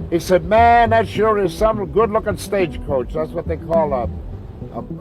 He said, "Man, that sure is some good-looking stagecoach. That's what they call a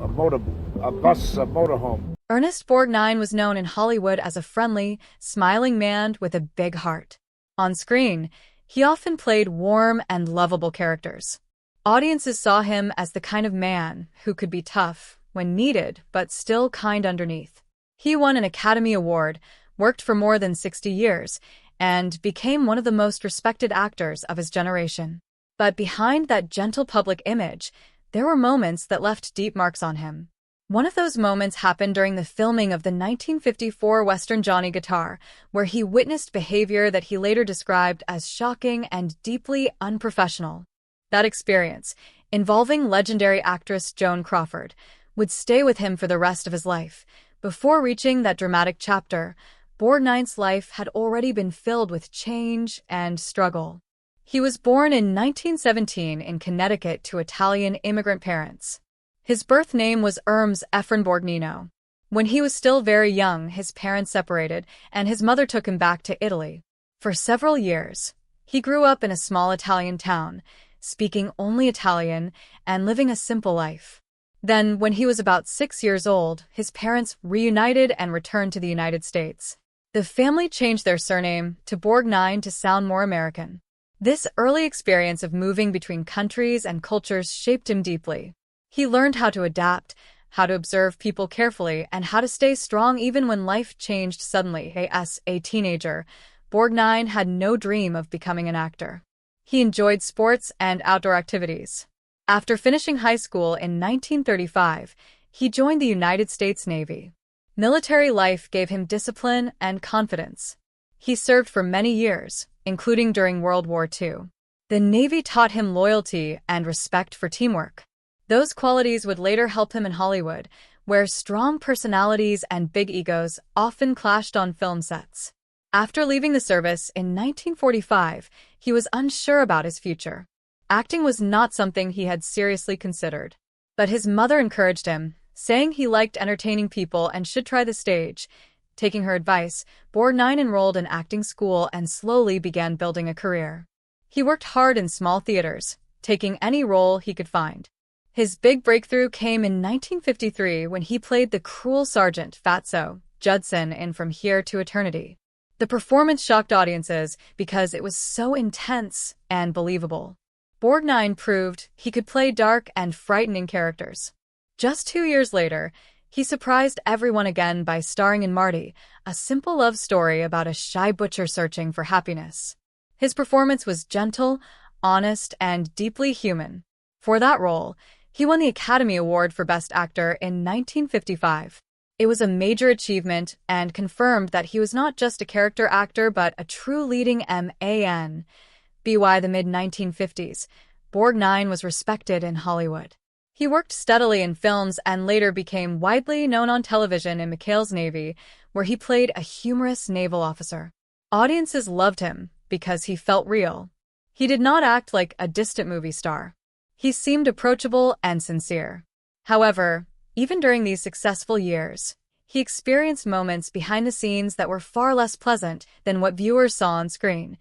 motor, a bus, a motorhome." Ernest Borgnine was known in Hollywood as a friendly, smiling man with a big heart. On screen, he often played warm and lovable characters. Audiences saw him as the kind of man who could be tough when needed, but still kind underneath. He won an Academy Award, worked for more than 60 years, and became one of the most respected actors of his generation. But behind that gentle public image, there were moments that left deep marks on him. One of those moments happened during the filming of the 1954 Western Johnny Guitar, where he witnessed behavior that he later described as shocking and deeply unprofessional. That experience, involving legendary actress Joan Crawford, would stay with him for the rest of his life. Before reaching that dramatic chapter, Borgnine's life had already been filled with change and struggle. He was born in 1917 in Connecticut to Italian immigrant parents. His birth name was Ernest Borgnine. When he was still very young, his parents separated, and his mother took him back to Italy. For several years, he grew up in a small Italian town, speaking only Italian and living a simple life. Then, when he was about 6 years old, his parents reunited and returned to the United States. The family changed their surname to Borgnine to sound more American. This early experience of moving between countries and cultures shaped him deeply. He learned how to adapt, how to observe people carefully, and how to stay strong even when life changed suddenly. As a teenager, Borgnine had no dream of becoming an actor. He enjoyed sports and outdoor activities. After finishing high school in 1935, he joined the United States Navy. Military life gave him discipline and confidence. He served for many years, including during World War II. The Navy taught him loyalty and respect for teamwork. Those qualities would later help him in Hollywood, where strong personalities and big egos often clashed on film sets. After leaving the service in 1945, he was unsure about his future. Acting was not something he had seriously considered. But his mother encouraged him, saying he liked entertaining people and should try the stage. Taking her advice, Borgnine enrolled in acting school and slowly began building a career. He worked hard in small theaters, taking any role he could find. His big breakthrough came in 1953 when he played the cruel Sergeant Fatso Judson in From Here to Eternity. The performance shocked audiences because it was so intense and believable. Borgnine proved he could play dark and frightening characters. Just 2 years later, he surprised everyone again by starring in Marty, a simple love story about a shy butcher searching for happiness. His performance was gentle, honest, and deeply human. For that role, he won the Academy Award for Best Actor in 1955. It was a major achievement and confirmed that he was not just a character actor but a true leading man. By the mid-1950s, Borgnine was respected in Hollywood. He worked steadily in films and later became widely known on television in McHale's Navy, where he played a humorous naval officer. Audiences loved him because he felt real. He did not act like a distant movie star. He seemed approachable and sincere. However, even during these successful years, he experienced moments behind the scenes that were far less pleasant than what viewers saw on screen.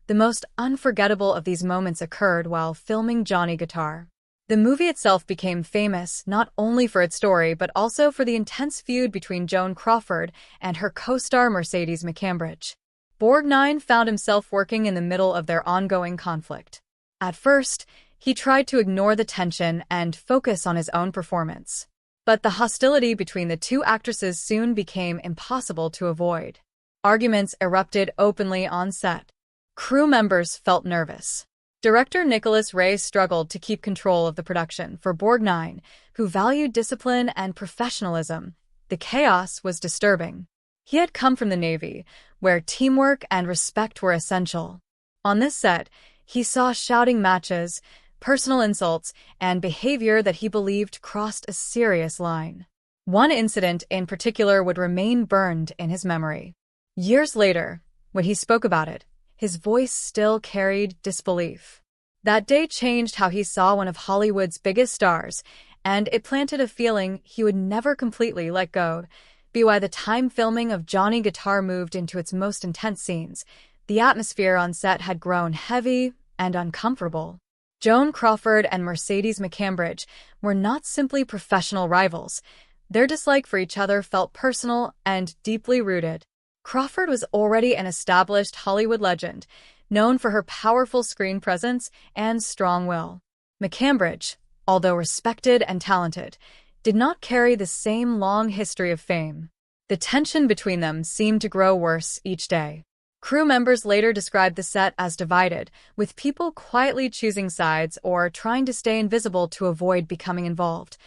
The most unforgettable of these moments occurred while filming Johnny Guitar. The movie itself became famous not only for its story but also for the intense feud between Joan Crawford and her co-star Mercedes McCambridge. Borgnine found himself working in the middle of their ongoing conflict. At first, he tried to ignore the tension and focus on his own performance. But the hostility between the two actresses soon became impossible to avoid. Arguments erupted openly on set. Crew members felt nervous. Director Nicholas Ray struggled to keep control of the production. For Borgnine, who valued discipline and professionalism, the chaos was disturbing. He had come from the Navy, where teamwork and respect were essential. On this set, he saw shouting matches, personal insults, and behavior that he believed crossed a serious line. One incident in particular would remain burned in his memory. Years later, when he spoke about it, his voice still carried disbelief. That day changed how he saw one of Hollywood's biggest stars, and it planted a feeling he would never completely let go. By the time filming of Johnny Guitar moved into its most intense scenes, the atmosphere on set had grown heavy, and uncomfortable. Joan Crawford and Mercedes McCambridge were not simply professional rivals. Their dislike for each other felt personal and deeply rooted. Crawford was already an established Hollywood legend, known for her powerful screen presence and strong will. McCambridge, although respected and talented, did not carry the same long history of fame. The tension between them seemed to grow worse each day. Crew members later described the set as divided, with people quietly choosing sides or trying to stay invisible to avoid becoming involved.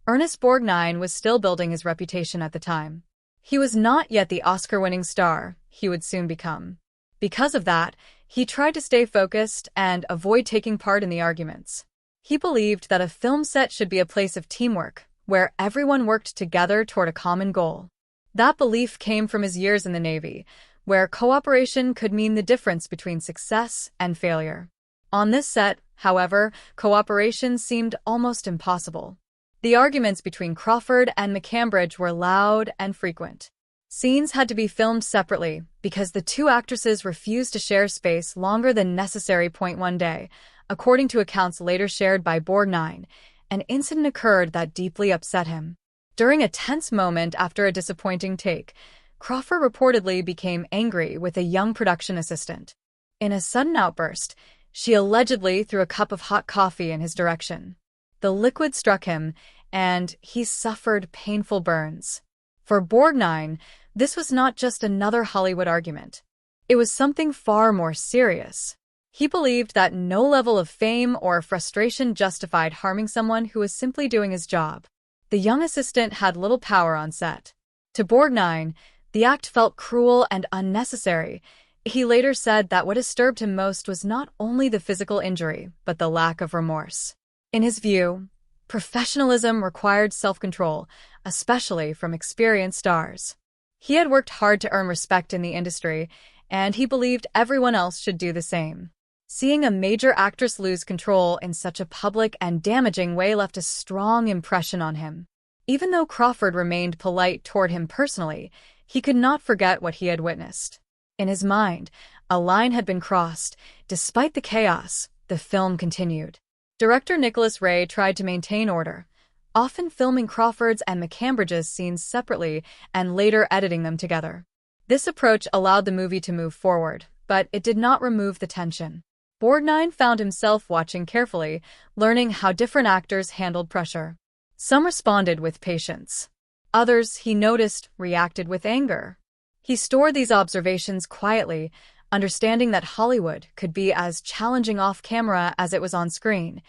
Ernest Borgnine was still building his reputation at the time. He was not yet the Oscar-winning star he would soon become. Because of that, he tried to stay focused and avoid taking part in the arguments. He believed that a film set should be a place of teamwork, where everyone worked together toward a common goal. That belief came from his years in the Navy, where cooperation could mean the difference between success and failure. On this set, however, cooperation seemed almost impossible. The arguments between Crawford and McCambridge were loud and frequent. Scenes had to be filmed separately because the two actresses refused to share space longer than necessary. One day, according to accounts later shared by Borgnine, an incident occurred that deeply upset him. During a tense moment after a disappointing take, Crawford reportedly became angry with a young production assistant. In a sudden outburst, she allegedly threw a cup of hot coffee in his direction. The liquid struck him, and he suffered painful burns. For Borgnine, this was not just another Hollywood argument. It was something far more serious. He believed that no level of fame or frustration justified harming someone who was simply doing his job. The young assistant had little power on set. To Borgnine, the act felt cruel and unnecessary. He later said that what disturbed him most was not only the physical injury, but the lack of remorse. In his view, professionalism required self-control, especially from experienced stars. He had worked hard to earn respect in the industry, and he believed everyone else should do the same. Seeing a major actress lose control in such a public and damaging way left a strong impression on him. Even though Crawford remained polite toward him personally, he could not forget what he had witnessed. In his mind, a line had been crossed. Despite the chaos, the film continued. Director Nicholas Ray tried to maintain order, often filming Crawford's and McCambridge's scenes separately and later editing them together. This approach allowed the movie to move forward, but it did not remove the tension. Borgnine found himself watching carefully, learning how different actors handled pressure. Some responded with patience. Others, he noticed, reacted with anger. He stored these observations quietly, understanding that Hollywood could be as challenging off-camera as it was on screen.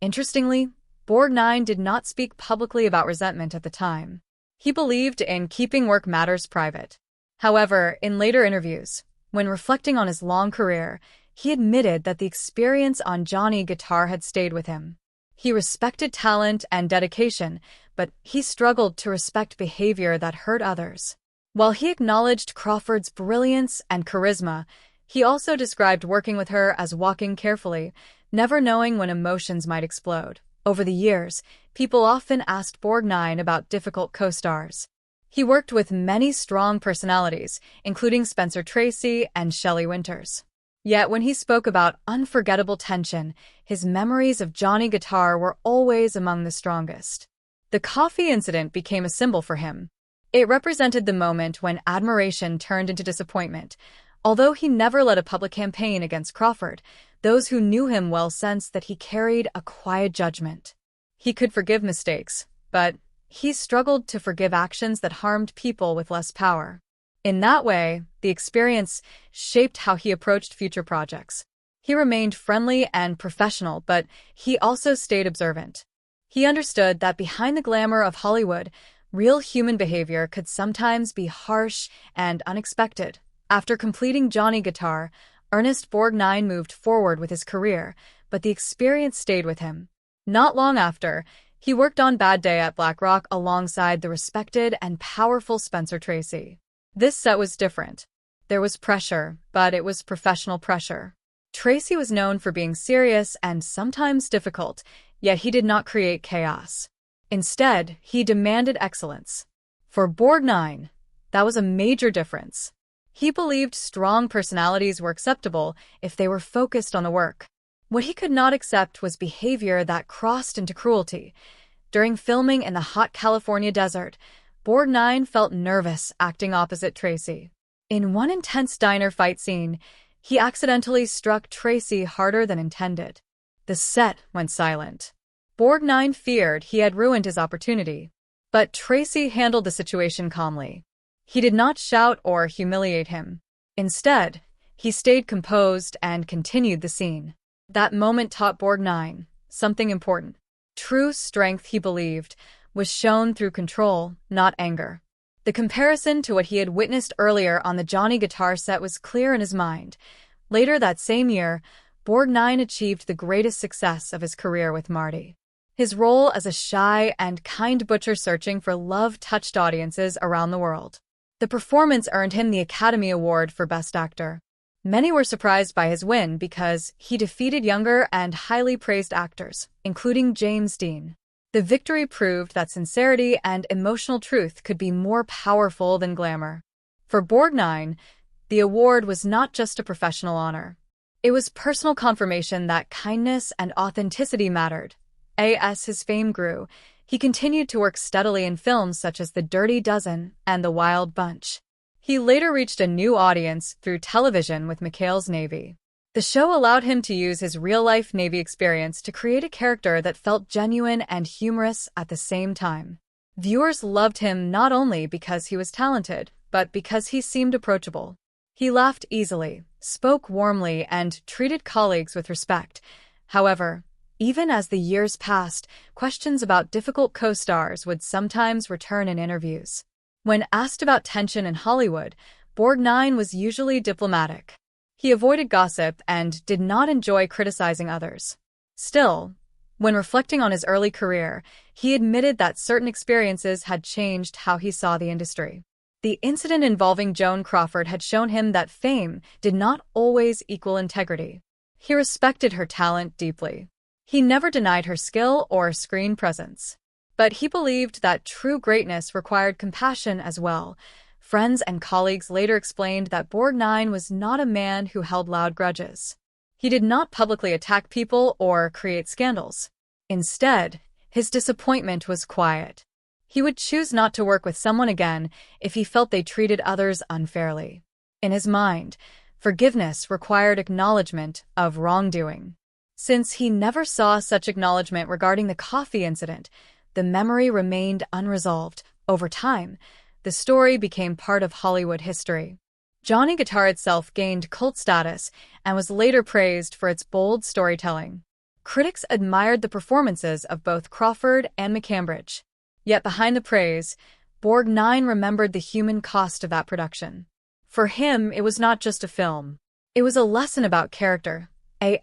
Interestingly, Borgnine did not speak publicly about resentment at the time. He believed in keeping work matters private. However, in later interviews, when reflecting on his long career, he admitted that the experience on Johnny Guitar had stayed with him. He respected talent and dedication, but he struggled to respect behavior that hurt others. While he acknowledged Crawford's brilliance and charisma, he also described working with her as walking carefully, never knowing when emotions might explode. Over the years, people often asked Borgnine about difficult co-stars. He worked with many strong personalities, including Spencer Tracy and Shelley Winters. Yet when he spoke about unforgettable tension, his memories of Johnny Guitar were always among the strongest. The coffee incident became a symbol for him. It represented the moment when admiration turned into disappointment. Although he never led a public campaign against Crawford, those who knew him well sensed that he carried a quiet judgment. He could forgive mistakes, but he struggled to forgive actions that harmed people with less power. In that way, the experience shaped how he approached future projects. He remained friendly and professional, but he also stayed observant. He understood that behind the glamour of Hollywood, real human behavior could sometimes be harsh and unexpected. After completing Johnny Guitar, Ernest Borgnine moved forward with his career, but the experience stayed with him. Not long after, he worked on Bad Day at Black Rock alongside the respected and powerful Spencer Tracy. This set was different. There was pressure, but it was professional pressure. Tracy was known for being serious and sometimes difficult, yet he did not create chaos. Instead, he demanded excellence. For Borgnine, that was a major difference. He believed strong personalities were acceptable if they were focused on the work. What he could not accept was behavior that crossed into cruelty. During filming in the hot California desert, Borgnine felt nervous acting opposite Tracy. In one intense diner fight scene, he accidentally struck Tracy harder than intended. The set went silent. Borgnine feared he had ruined his opportunity, but Tracy handled the situation calmly. He did not shout or humiliate him. Instead, he stayed composed and continued the scene. That moment taught Borgnine something important. True strength, he believed, was shown through control, not anger. The comparison to what he had witnessed earlier on the Johnny Guitar set was clear in his mind. Later that same year, Borgnine achieved the greatest success of his career with Marty. His role as a shy and kind butcher searching for love touched audiences around the world. The performance earned him the Academy Award for Best Actor. Many were surprised by his win because he defeated younger and highly praised actors, including James Dean. The victory proved that sincerity and emotional truth could be more powerful than glamour. For Borgnine, the award was not just a professional honor. It was personal confirmation that kindness and authenticity mattered. As his fame grew, he continued to work steadily in films such as The Dirty Dozen and The Wild Bunch. He later reached a new audience through television with McHale's Navy. The show allowed him to use his real-life Navy experience to create a character that felt genuine and humorous at the same time. Viewers loved him not only because he was talented, but because he seemed approachable. He laughed easily, spoke warmly, and treated colleagues with respect. However, even as the years passed, questions about difficult co-stars would sometimes return in interviews. When asked about tension in Hollywood, Borgnine was usually diplomatic. He avoided gossip and did not enjoy criticizing others. Still, when reflecting on his early career, he admitted that certain experiences had changed how he saw the industry. The incident involving Joan Crawford had shown him that fame did not always equal integrity. He respected her talent deeply. He never denied her skill or screen presence. But he believed that true greatness required compassion as well. Friends and colleagues later explained that Borgnine was not a man who held loud grudges. He did not publicly attack people or create scandals. Instead, his disappointment was quiet. He would choose not to work with someone again if he felt they treated others unfairly. In his mind, forgiveness required acknowledgement of wrongdoing. Since he never saw such acknowledgement regarding the coffee incident, the memory remained unresolved. Over time, the story became part of Hollywood history. Johnny Guitar itself gained cult status and was later praised for its bold storytelling. Critics admired the performances of both Crawford and McCambridge. Yet behind the praise, Borgnine remembered the human cost of that production. For him, it was not just a film. It was a lesson about character.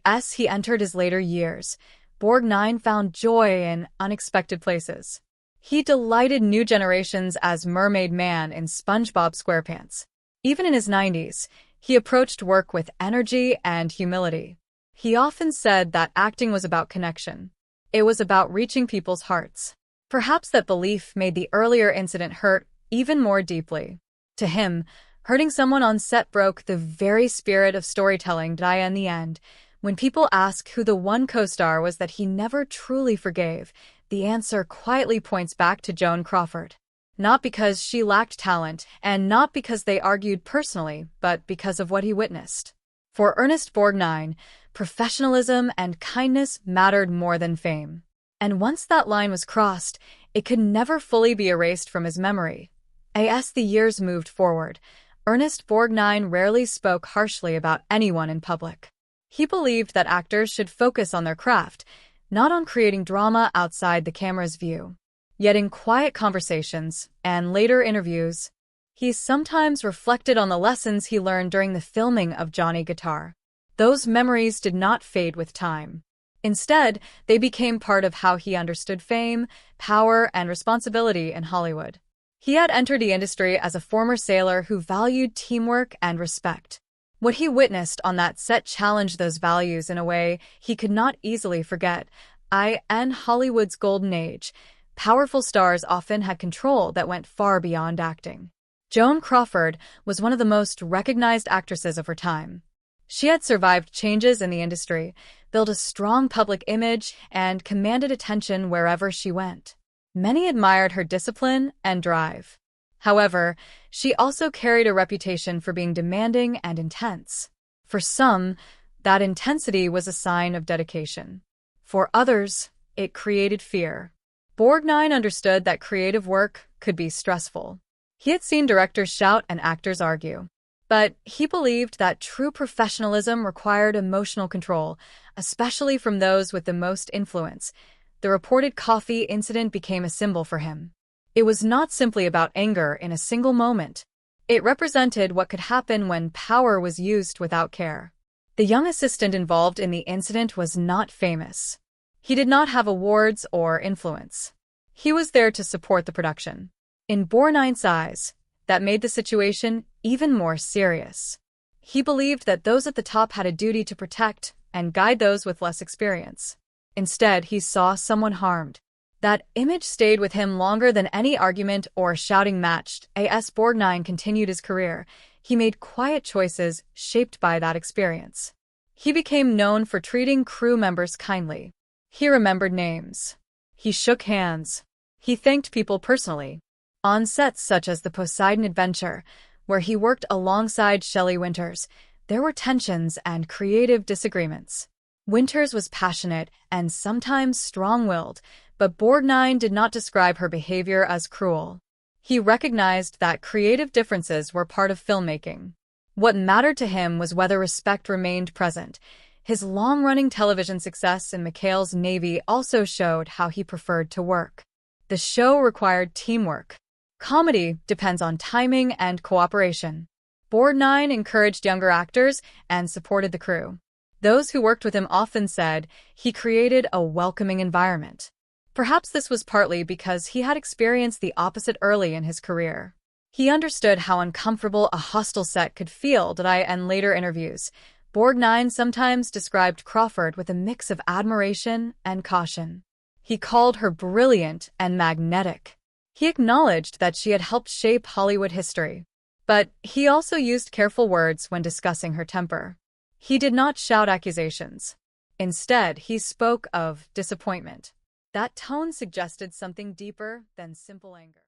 As he entered his later years, Borgnine found joy in unexpected places. He delighted new generations as Mermaid Man in SpongeBob SquarePants. Even in his 90s, he approached work with energy and humility. He often said that acting was about connection. It was about reaching people's hearts. Perhaps that belief made the earlier incident hurt even more deeply. To him, hurting someone on set broke the very spirit of storytelling. In the end, when people ask who the one co-star was that he never truly forgave, the answer quietly points back to Joan Crawford. Not because she lacked talent, and not because they argued personally, but because of what he witnessed. For Ernest Borgnine, professionalism and kindness mattered more than fame. And once that line was crossed, it could never fully be erased from his memory. As the years moved forward, Ernest Borgnine rarely spoke harshly about anyone in public. He believed that actors should focus on their craft, not on creating drama outside the camera's view. Yet in quiet conversations and later interviews, he sometimes reflected on the lessons he learned during the filming of Johnny Guitar. Those memories did not fade with time. Instead, they became part of how he understood fame, power, and responsibility in Hollywood. He had entered the industry as a former sailor who valued teamwork and respect. What he witnessed on that set challenged those values in a way he could not easily forget. In Hollywood's golden age, powerful stars often had control that went far beyond acting. Joan Crawford was one of the most recognized actresses of her time. She had survived changes in the industry, built a strong public image, and commanded attention wherever she went. Many admired her discipline and drive. However, she also carried a reputation for being demanding and intense. For some, that intensity was a sign of dedication. For others, it created fear. Borgnine understood that creative work could be stressful. He had seen directors shout and actors argue. But he believed that true professionalism required emotional control, especially from those with the most influence. The reported coffee incident became a symbol for him. It was not simply about anger in a single moment. It represented what could happen when power was used without care. The young assistant involved in the incident was not famous. He did not have awards or influence. He was there to support the production. In Borgnine's eyes, that made the situation even more serious. He believed that those at the top had a duty to protect and guide those with less experience. Instead, he saw someone harmed. That image stayed with him longer than any argument or shouting matched. As Borgnine continued his career, he made quiet choices shaped by that experience. He became known for treating crew members kindly. He remembered names. He shook hands. He thanked people personally. On sets such as the Poseidon Adventure, where he worked alongside Shelley Winters, there were tensions and creative disagreements. Winters was passionate and sometimes strong-willed, but Borgnine did not describe her behavior as cruel. He recognized that creative differences were part of filmmaking. What mattered to him was whether respect remained present. His long-running television success in McHale's Navy also showed how he preferred to work. The show required teamwork. Comedy depends on timing and cooperation. Borgnine encouraged younger actors and supported the crew. Those who worked with him often said he created a welcoming environment. Perhaps this was partly because he had experienced the opposite early in his career. He understood how uncomfortable a hostile set could feel. In later interviews, Borgnine sometimes described Crawford with a mix of admiration and caution. He called her brilliant and magnetic. He acknowledged that she had helped shape Hollywood history. But he also used careful words when discussing her temper. He did not shout accusations. Instead, he spoke of disappointment. That tone suggested something deeper than simple anger.